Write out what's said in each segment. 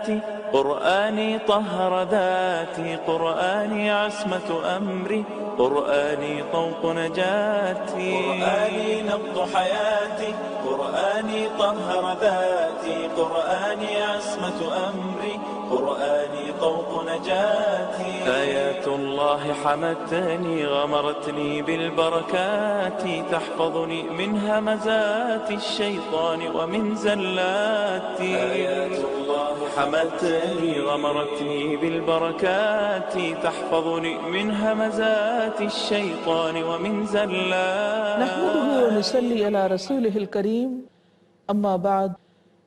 قرآني طهر ذاتي، قرآني عصمة أمري، قرآني طوق نجاتي، قرآني نبض حياتي، قرآني طهر ذاتي، قرآني عصمة أمري، قرآني طوق نجاتي. آيات الله حمتني، غمرتني بالبركات، تحفظني من همزات الشيطان ومن زلاتي. آيات الله حمتني، غمرتني بالبركات، تحفظني من همزات الشيطان ومن زلاتي. نحمده ونصلي على رسوله الكريم، اما بعد،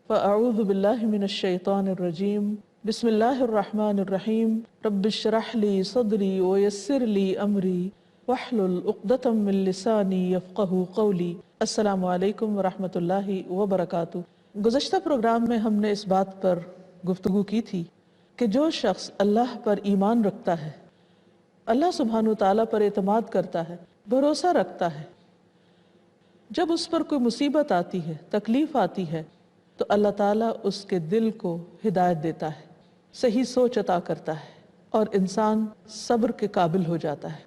فاعوذ باللہ من الشیطان الرجیم، بسم اللہ الرحمن الرحیم، رب اشرح لی صدری ویسر لی امری واحلل عقدۃ من لسانی یفقہوا قولی۔ السلام علیکم ورحمۃ اللہ وبرکاتہ۔ گزشتہ پروگرام میں ہم نے اس بات پر گفتگو کی تھی کہ جو شخص اللہ پر ایمان رکھتا ہے، اللہ سبحانہ وتعالیٰ پر اعتماد کرتا ہے، بھروسہ رکھتا ہے، جب اس پر کوئی مصیبت آتی ہے، تکلیف آتی ہے، تو اللہ تعالیٰ اس کے دل کو ہدایت دیتا ہے، صحیح سوچ عطا کرتا ہے، اور انسان صبر کے قابل ہو جاتا ہے،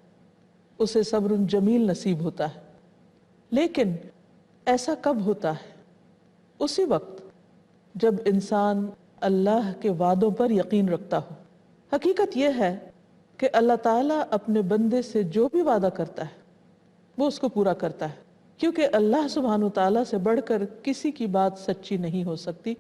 اسے صبر جمیل نصیب ہوتا ہے۔ لیکن ایسا کب ہوتا ہے؟ اسی وقت جب انسان اللہ کے وعدوں پر یقین رکھتا ہو۔ حقیقت یہ ہے کہ اللہ تعالیٰ اپنے بندے سے جو بھی وعدہ کرتا ہے وہ اس کو پورا کرتا ہے، کیونکہ اللہ سبحانہ وتعالیٰ سے بڑھ کر کسی کی بات سچی نہیں ہو سکتی،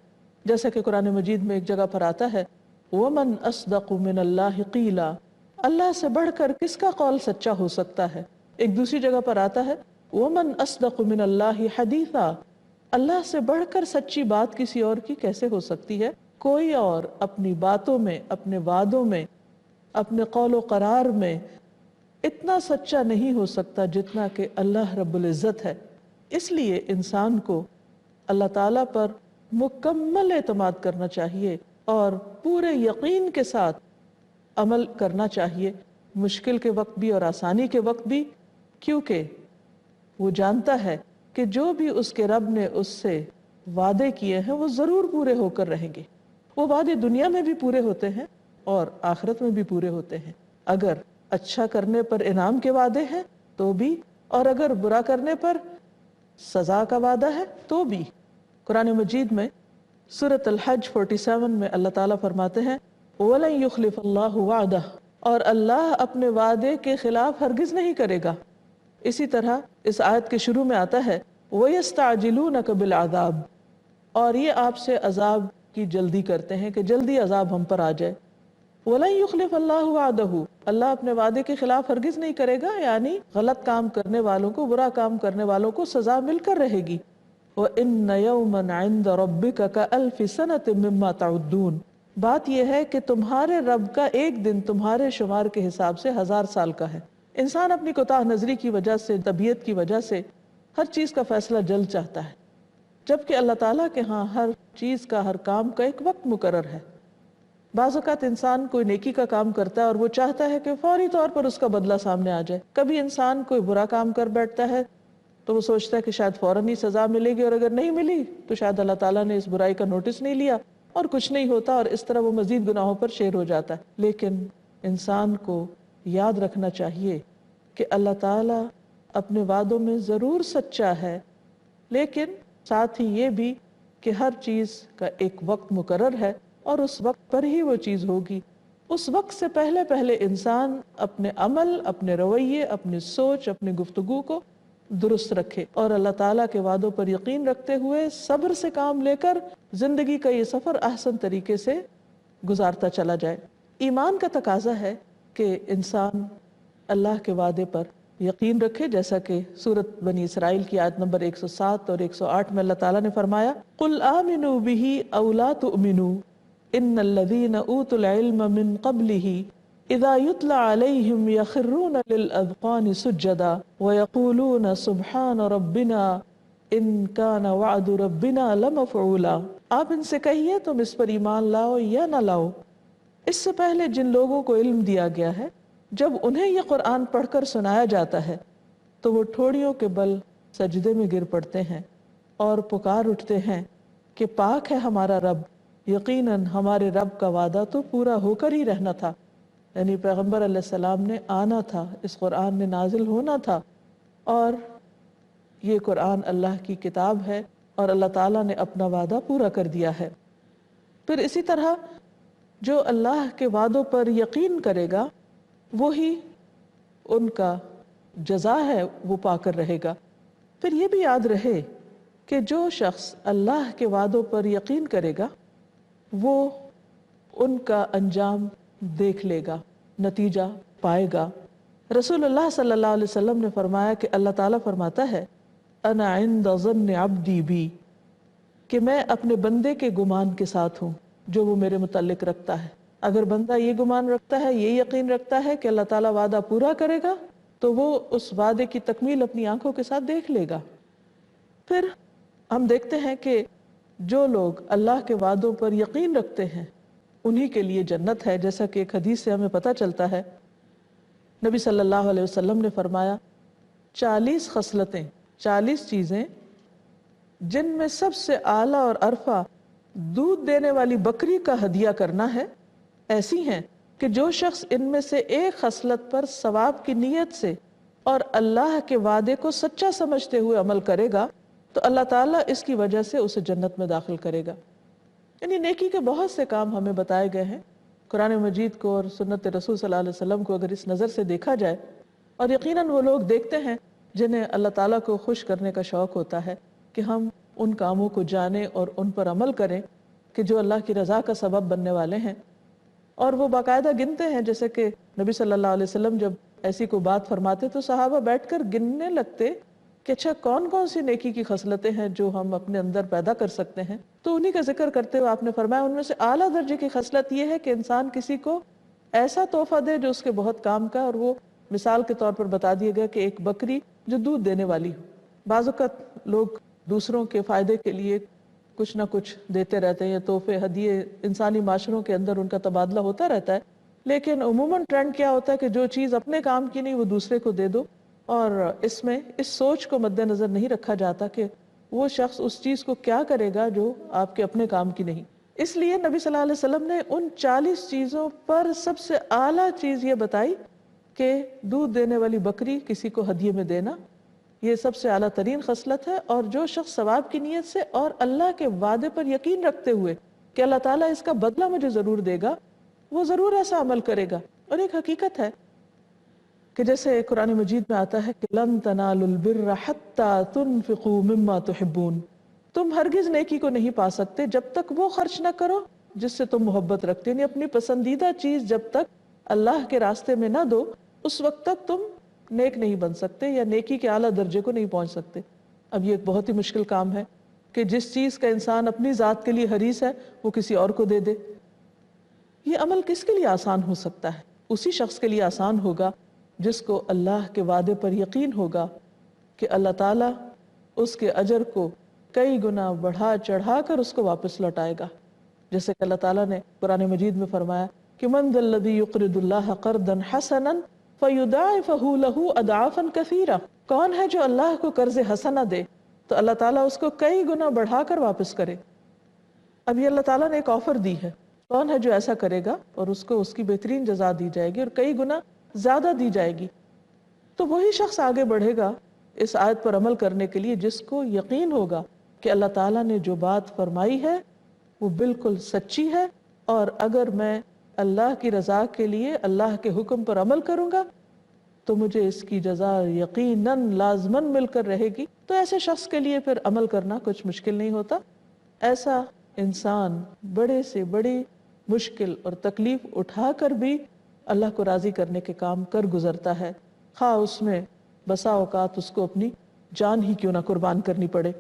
جیسا کہ قرآن مجید میں ایک جگہ پر آتا ہے وَمَنْ أَصْدَقُ مِنَ اللَّهِ قِيلًا، اللہ سے بڑھ کر کس کا قول سچا ہو سکتا ہے۔ ایک دوسری جگہ پر آتا ہے وَمَنْ أَصْدَقُ مِنَ اللَّهِ حَدِيثًا، اللہ سے بڑھ کر سچی بات کسی اور کی کیسے ہو سکتی ہے۔ کوئی اور اپنی باتوں میں، اپنے وعدوں میں، اپنے قول و قرار میں اتنا سچا نہیں ہو سکتا جتنا کہ اللہ رب العزت ہے۔ اس لیے انسان کو اللہ تعالیٰ پر مکمل اعتماد کرنا چاہیے اور پورے یقین کے ساتھ عمل کرنا چاہیے، مشکل کے وقت بھی اور آسانی کے وقت بھی، کیونکہ وہ جانتا ہے کہ جو بھی اس کے رب نے اس سے وعدے کیے ہیں وہ ضرور پورے ہو کر رہیں گے۔ وہ وعدے دنیا میں بھی پورے ہوتے ہیں اور آخرت میں بھی پورے ہوتے ہیں۔ اگر اچھا کرنے پر انعام کے وعدے ہیں تو بھی، اور اگر برا کرنے پر سزا کا وعدہ ہے تو بھی۔ قرآن مجید میں سورۃ الحج 47 میں اللہ تعالیٰ فرماتے ہیں وَلَن يُخْلِفَ اللَّهُ وَعْدَهُ، اور اللہ اپنے وعدے کے خلاف ہرگز نہیں کرے گا۔ اسی طرح اس آیت کے شروع میں آتا ہے وَيَسْتَعْجِلُونَكَ بِالْعَذَابِ، اور یہ آپ سے عذاب کی جلدی کرتے ہیں کہ جلدی عذاب ہم پر آ جائے۔ وَلَن يُخْلِفَ اللَّهُ وَعْدَهُ، اللہ اپنے وعدے کے خلاف ہرگز نہیں کرے گا، یعنی غلط کام کرنے والوں کو، برا کام کرنے والوں کو سزا مل کر رہے گی۔ وَإِنَّ يَوْمًا عِندَ رَبِّكَ كَأَلْفِ سَنَةٍ مِّمَّا تَعُدُّونَ، بات یہ ہے کہ تمہارے رب کا ایک دن تمہارے شمار کے حساب سے 1000 سال کا ہے۔ انسان اپنی کوتاہ نظری کی وجہ سے، طبیعت کی وجہ سے ہر چیز کا فیصلہ جلد چاہتا ہے، جبکہ اللہ تعالیٰ کے ہاں ہر چیز کا، ہر کام کا ایک وقت مقرر ہے۔ بعض اوقات انسان کوئی نیکی کا کام کرتا ہے اور وہ چاہتا ہے کہ فوری طور پر اس کا بدلہ سامنے آ جائے۔ کبھی انسان کوئی برا کام کر بیٹھتا ہے تو وہ سوچتا ہے کہ شاید فوراً ہی سزا ملے گی، اور اگر نہیں ملی تو شاید اللہ تعالیٰ نے اس برائی کا نوٹس نہیں لیا اور کچھ نہیں ہوتا، اور اس طرح وہ مزید گناہوں پر شیر ہو جاتا ہے۔ لیکن انسان کو یاد رکھنا چاہیے کہ اللہ تعالیٰ اپنے وعدوں میں ضرور سچا ہے، لیکن ساتھ ہی یہ بھی کہ ہر چیز کا ایک وقت مقرر ہے اور اس وقت پر ہی وہ چیز ہوگی۔ اس وقت سے پہلے پہلے انسان اپنے عمل، اپنے رویے، اپنی سوچ، اپنی گفتگو کو درست رکھے اور اللہ تعالیٰ کے وعدوں پر یقین رکھتے ہوئے صبر سے کام لے کر زندگی کا یہ سفر احسن طریقے سے گزارتا چلا جائے۔ ایمان کا تقاضا ہے کہ انسان اللہ کے وعدے پر یقین رکھے، جیسا کہ سورۃ بنی اسرائیل کی آیت نمبر 107 اور 108 میں اللہ تعالیٰ نے فرمایا قُلْ آمِنُوا بِهِ أَوْ لَا تُؤْمِنُوا إِنَّ الَّذِينَ أُوتُوا الْعِلْمَ مِنْ قَبْلِهِ إِذَا يُتْلَى عَلَيْهِمْ يَخِرُّونَ لِلْأَذْقَانِ سُجَّدًا وَيَقُولُونَ سُبْحَانَ رَبِّنَا إِنْ كَانَ وَعْدُ رَبِّنَا لَمَفْعُولًا، آپ ان سے کہیے تم اس پر ایمان لاؤ یا نہ لاؤ، اس سے پہلے جن لوگوں کو علم دیا گیا ہے جب انہیں یہ قرآن پڑھ کر سنایا جاتا ہے تو وہ ٹھوڑیوں کے بل سجدے میں گر پڑتے ہیں اور پکار اٹھتے ہیں کہ پاک ہے ہمارا رب، یقیناً ہمارے رب کا وعدہ تو پورا ہو کر ہی رہنا تھا، یعنی پیغمبر علیہ السلام نے آنا تھا، اس قرآن نے نازل ہونا تھا، اور یہ قرآن اللہ کی کتاب ہے اور اللہ تعالیٰ نے اپنا وعدہ پورا کر دیا ہے۔ پھر اسی طرح جو اللہ کے وعدوں پر یقین کرے گا وہی ان کا جزا ہے، وہ پا کر رہے گا۔ پھر یہ بھی یاد رہے کہ جو شخص اللہ کے وعدوں پر یقین کرے گا وہ ان کا انجام دیکھ لے گا، نتیجہ پائے گا۔ رسول اللہ صلی اللہ علیہ وسلم نے فرمایا کہ اللہ تعالیٰ فرماتا ہے انا عند ظن عبدی بی، کہ میں اپنے بندے کے گمان کے ساتھ ہوں جو وہ میرے متعلق رکھتا ہے۔ اگر بندہ یہ گمان رکھتا ہے، یہ یقین رکھتا ہے کہ اللہ تعالیٰ وعدہ پورا کرے گا تو وہ اس وعدے کی تکمیل اپنی آنکھوں کے ساتھ دیکھ لے گا۔ پھر ہم دیکھتے ہیں کہ جو لوگ اللہ کے وعدوں پر یقین رکھتے ہیں انہی کے لیے جنت ہے، جیسا کہ ایک حدیث سے ہمیں پتہ چلتا ہے۔ نبی صلی اللہ علیہ وسلم نے فرمایا 40 خصلتیں، 40 چیزیں جن میں سب سے اعلیٰ اور ارفع دودھ دینے والی بکری کا ہدیہ کرنا ہے، ایسی ہیں کہ جو شخص ان میں سے ایک خصلت پر ثواب کی نیت سے اور اللہ کے وعدے کو سچا سمجھتے ہوئے عمل کرے گا تو اللہ تعالیٰ اس کی وجہ سے اسے جنت میں داخل کرے گا۔ یعنی نیکی کے بہت سے کام ہمیں بتائے گئے ہیں قرآن مجید کو اور سنت رسول صلی اللہ علیہ وسلم کو اگر اس نظر سے دیکھا جائے، اور یقیناً وہ لوگ دیکھتے ہیں جنہیں اللہ تعالیٰ کو خوش کرنے کا شوق ہوتا ہے کہ ہم ان کاموں کو جانیں اور ان پر عمل کریں کہ جو اللہ کی رضا کا سبب بننے والے ہیں، اور وہ باقاعدہ گنتے ہیں۔ جیسے کہ نبی صلی اللہ علیہ وسلم جب ایسی کوئی بات فرماتے تو صحابہ بیٹھ کر گننے لگتے کہ اچھا کون کون سی نیکی کی خصلتیں ہیں جو ہم اپنے اندر پیدا کر سکتے ہیں، تو انہی کا ذکر کرتے ہوئے آپ نے فرمایا ان میں سے اعلیٰ درجے کی خصلت یہ ہے کہ انسان کسی کو ایسا تحفہ دے جو اس کے بہت کام کا، اور وہ مثال کے طور پر بتا دیا گیا کہ ایک بکری جو دودھ دینے والی ہو۔ بعض اوقات لوگ دوسروں کے فائدے کے لیے کچھ نہ کچھ دیتے رہتے ہیں، تحفے ہدیے انسانی معاشروں کے اندر ان کا تبادلہ ہوتا رہتا ہے، لیکن عموماً ٹرینڈ کیا ہوتا ہے کہ جو چیز اپنے کام کی نہیں وہ دوسرے کو دے دو، اور اس میں اس سوچ کو مد نظر نہیں رکھا جاتا کہ وہ شخص اس چیز کو کیا کرے گا جو آپ کے اپنے کام کی نہیں۔ اس لیے نبی صلی اللہ علیہ وسلم نے ان 40 چیزوں پر سب سے اعلیٰ چیز یہ بتائی کہ دودھ دینے والی بکری کسی کو ہدیے میں دینا، یہ سب سے اعلیٰ ترین خصلت ہے۔ اور جو شخص ثواب کی نیت سے اور اللہ کے وعدے پر یقین رکھتے ہوئے کہ اللہ تعالیٰ اس کا بدلہ مجھے ضرور دے گا، وہ ضرور ایسا عمل کرے گا۔ اور ایک حقیقت ہے کہ جیسے قرآن مجید میں آتا ہے کہ لن تنالوا البر حتى تنفقوا مما تحبون، تم ہرگز نیکی کو نہیں پا سکتے جب تک وہ خرچ نہ کرو جس سے تم محبت رکھتے، یعنی اپنی پسندیدہ چیز جب تک اللہ کے راستے میں نہ دو اس وقت تک تم نیک نہیں بن سکتے یا نیکی کے اعلیٰ درجے کو نہیں پہنچ سکتے۔ اب یہ ایک بہت ہی مشکل کام ہے کہ جس چیز کا انسان اپنی ذات کے لیے حریص ہے وہ کسی اور کو دے دے۔ یہ عمل کس کے لیے آسان ہو سکتا ہے؟ اسی شخص کے لیے آسان ہوگا جس کو اللہ کے وعدے پر یقین ہوگا کہ اللہ تعالیٰ اس کے اجر کو کئی گنا بڑھا چڑھا کر اس کو واپس لوٹائے گا۔ جیسے کہ اللہ تعالیٰ نے قرآن مجید میں فرمایا کہ من ذا الذی یقرض اللہ قرضا حسنا فیضاعفہ لہ اضعافا کثیرہ، کون ہے جو اللہ کو قرض حسنہ دے تو اللہ تعالیٰ اس کو کئی گنا بڑھا کر واپس کرے۔ اب یہ اللہ تعالیٰ نے ایک آفر دی ہے، کون ہے جو ایسا کرے گا اور اس کو اس کی بہترین جزا دی جائے گی اور کئی گنا زیادہ دی جائے گی۔ تو وہی شخص آگے بڑھے گا اس آیت پر عمل کرنے کے لیے جس کو یقین ہوگا کہ اللہ تعالیٰ نے جو بات فرمائی ہے وہ بالکل سچی ہے، اور اگر میں اللہ کی رضا کے لیے اللہ کے حکم پر عمل کروں گا تو مجھے اس کی جزا یقیناً لازماً مل کر رہے گی۔ تو ایسے شخص کے لیے پھر عمل کرنا کچھ مشکل نہیں ہوتا۔ ایسا انسان بڑے سے بڑی مشکل اور تکلیف اٹھا کر بھی اللہ کو راضی کرنے کے کام کر گزرتا ہے، خواہ اس میں بسا اوقات اس کو اپنی جان ہی کیوں نہ قربان کرنی پڑے۔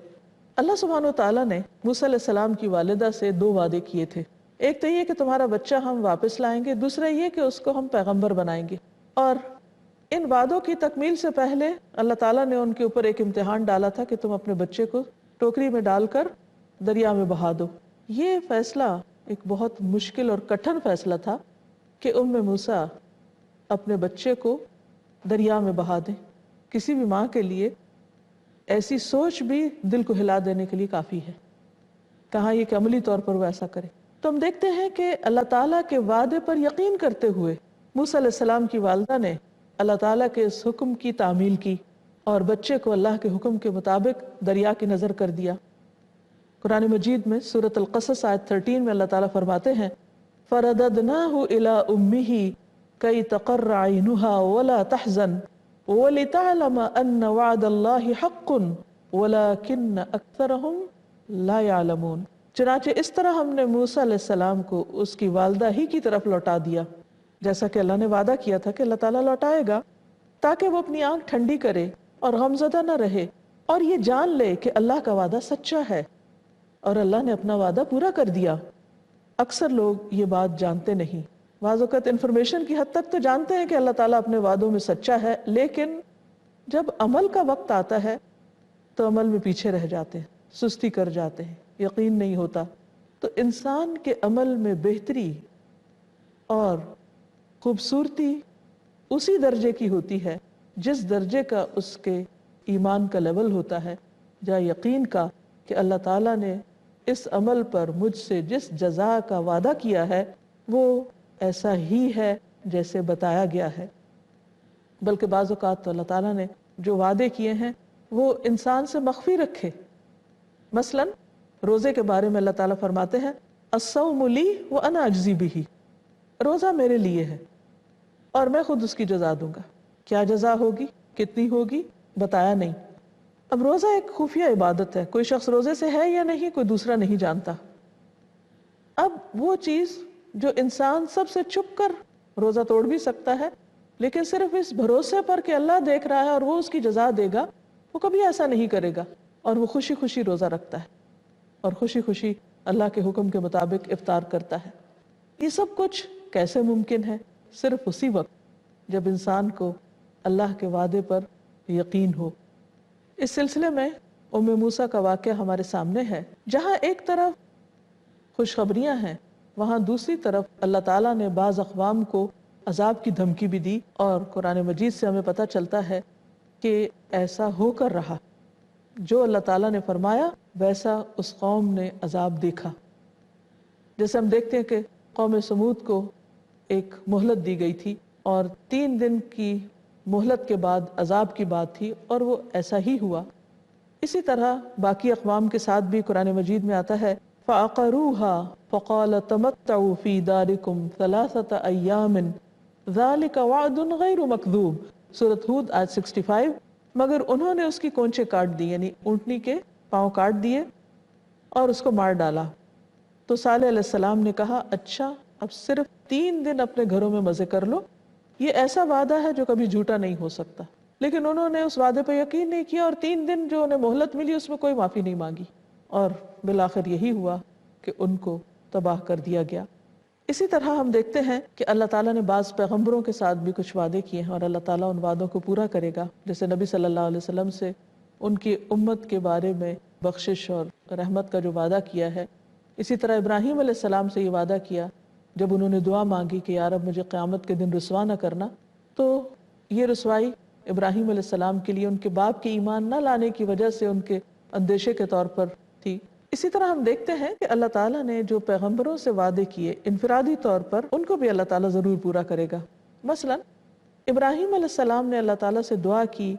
اللہ سبحانہ و تعالیٰ نے موسیٰ علیہ السلام کی والدہ سے 2 وعدے کیے تھے، ایک تو یہ کہ تمہارا بچہ ہم واپس لائیں گے، دوسرا یہ کہ اس کو ہم پیغمبر بنائیں گے۔ اور ان وعدوں کی تکمیل سے پہلے اللہ تعالیٰ نے ان کے اوپر ایک امتحان ڈالا تھا کہ تم اپنے بچے کو ٹوکری میں ڈال کر دریا میں بہا دو۔ یہ فیصلہ ایک بہت مشکل اور کٹھن فیصلہ تھا کہ موسیٰ اپنے بچے کو دریا میں بہا دیں۔ کسی بھی ماں کے لیے ایسی سوچ بھی دل کو ہلا دینے کے لیے کافی ہے، کہاں یہ کہ عملی طور پر وہ ایسا کرے۔ تو ہم دیکھتے ہیں کہ اللہ تعالیٰ کے وعدے پر یقین کرتے ہوئے موسیٰ علیہ السلام کی والدہ نے اللہ تعالیٰ کے اس حکم کی تعمیل کی اور بچے کو اللہ کے حکم کے مطابق دریا کی نظر کر دیا۔ قرآن مجید میں سورۃ القصص آیت 13 میں اللہ تعالیٰ فرماتے ہیں فَرَدَدْنَاهُ إِلَىٰ أُمِّهِ كَيْ تَقَرَّ عَيْنُهَا وَلَا تَحْزَنْ وَلِتَعْلَمَ أَنَّ وَعْدَ اللَّهِ حَقٌّ وَلَكِنَّ أَكْثَرَهُمْ لَا يَعْلَمُونَ۔ چنانچہ اس طرح ہم نے موسیٰ علیہ السلام کو اس کی والدہ ہی کی طرف لوٹا دیا، جیسا کہ اللہ نے وعدہ کیا تھا کہ اللہ تعالیٰ لوٹائے گا، تاکہ وہ اپنی آنکھ ٹھنڈی کرے اور غمزدہ نہ رہے اور یہ جان لے کہ اللہ کا وعدہ سچا ہے، اور اللہ نے اپنا وعدہ پورا کر دیا۔ اکثر لوگ یہ بات جانتے نہیں، بعض اوقات انفارمیشن کی حد تک تو جانتے ہیں کہ اللہ تعالیٰ اپنے وعدوں میں سچا ہے، لیکن جب عمل کا وقت آتا ہے تو عمل میں پیچھے رہ جاتے ہیں، سستی کر جاتے ہیں، یقین نہیں ہوتا۔ تو انسان کے عمل میں بہتری اور خوبصورتی اسی درجے کی ہوتی ہے جس درجے کا اس کے ایمان کا لیول ہوتا ہے، یا یقین کا کہ اللہ تعالیٰ نے اس عمل پر مجھ سے جس جزا کا وعدہ کیا ہے وہ ایسا ہی ہے جیسے بتایا گیا ہے۔ بلکہ بعض اوقات تو اللہ تعالیٰ نے جو وعدے کیے ہیں وہ انسان سے مخفی رکھے۔ مثلا روزے کے بارے میں اللہ تعالیٰ فرماتے ہیں الصوم لی وانا اجزی بہ، روزہ میرے لیے ہے اور میں خود اس کی جزا دوں گا۔ کیا جزا ہوگی، کتنی ہوگی، بتایا نہیں۔ اب روزہ ایک خفیہ عبادت ہے، کوئی شخص روزے سے ہے یا نہیں کوئی دوسرا نہیں جانتا۔ اب وہ چیز جو انسان سب سے چھپ کر روزہ توڑ بھی سکتا ہے، لیکن صرف اس بھروسے پر کہ اللہ دیکھ رہا ہے اور وہ اس کی جزا دے گا، وہ کبھی ایسا نہیں کرے گا، اور وہ خوشی خوشی روزہ رکھتا ہے اور خوشی خوشی اللہ کے حکم کے مطابق افطار کرتا ہے۔ یہ سب کچھ کیسے ممکن ہے؟ صرف اسی وقت جب انسان کو اللہ کے وعدے پر یقین ہو۔ اس سلسلے میں موسیٰ کا واقعہ ہمارے سامنے ہے، جہاں ایک طرف خوشخبریاں ہیں، وہاں دوسری طرف اللہ تعالیٰ نے بعض اقوام کو عذاب کی دھمکی بھی دی، اور قرآن مجید سے ہمیں پتہ چلتا ہے کہ ایسا ہو کر رہا، جو اللہ تعالیٰ نے فرمایا ویسا اس قوم نے عذاب دیکھا۔ جیسے ہم دیکھتے ہیں کہ قوم سمود کو ایک مہلت دی گئی تھی اور 3 دن کی مہلت کے بعد عذاب کی بات تھی، اور وہ ایسا ہی ہوا۔ اسی طرح باقی اقوام کے ساتھ بھی قرآن مجید میں آتا ہے فَعَقَرُوهَا فَقَالَ تَمَتَّعُوا فِي دَارِكُمْ 3 أَيَّامٍ ذَلِكَ وَعْدٌ غَيْرُ مَكْذُوبٍ، سورۃ ہود آیت 65۔ مگر انہوں نے اس کی کونچے کاٹ دی، یعنی اونٹنی کے پاؤں کاٹ دیے اور اس کو مار ڈالا۔ تو صالح علیہ السلام نے کہا اچھا اب صرف 3 دن اپنے گھروں میں مزے کر لو، یہ ایسا وعدہ ہے جو کبھی جھوٹا نہیں ہو سکتا۔ لیکن انہوں نے اس وعدے پہ یقین نہیں کیا، اور 3 دن جو انہیں مہلت ملی اس میں کوئی معافی نہیں مانگی، اور بالآخر یہی ہوا کہ ان کو تباہ کر دیا گیا۔ اسی طرح ہم دیکھتے ہیں کہ اللہ تعالیٰ نے بعض پیغمبروں کے ساتھ بھی کچھ وعدے کیے ہیں، اور اللہ تعالیٰ ان وعدوں کو پورا کرے گا۔ جیسے نبی صلی اللہ علیہ وسلم سے ان کی امت کے بارے میں بخشش اور رحمت کا جو وعدہ کیا ہے، اسی طرح ابراہیم علیہ السلام سے یہ وعدہ کیا جب انہوں نے دعا مانگی کہ یا رب مجھے قیامت کے دن رسوا نہ کرنا، تو یہ رسوائی ابراہیم علیہ السلام کے لیے ان کے باپ کے ایمان نہ لانے کی وجہ سے ان کے اندیشے کے طور پر تھی۔ اسی طرح ہم دیکھتے ہیں کہ اللہ تعالیٰ نے جو پیغمبروں سے وعدے کیے انفرادی طور پر، ان کو بھی اللہ تعالیٰ ضرور پورا کرے گا۔ مثلا ابراہیم علیہ السلام نے اللہ تعالیٰ سے دعا کی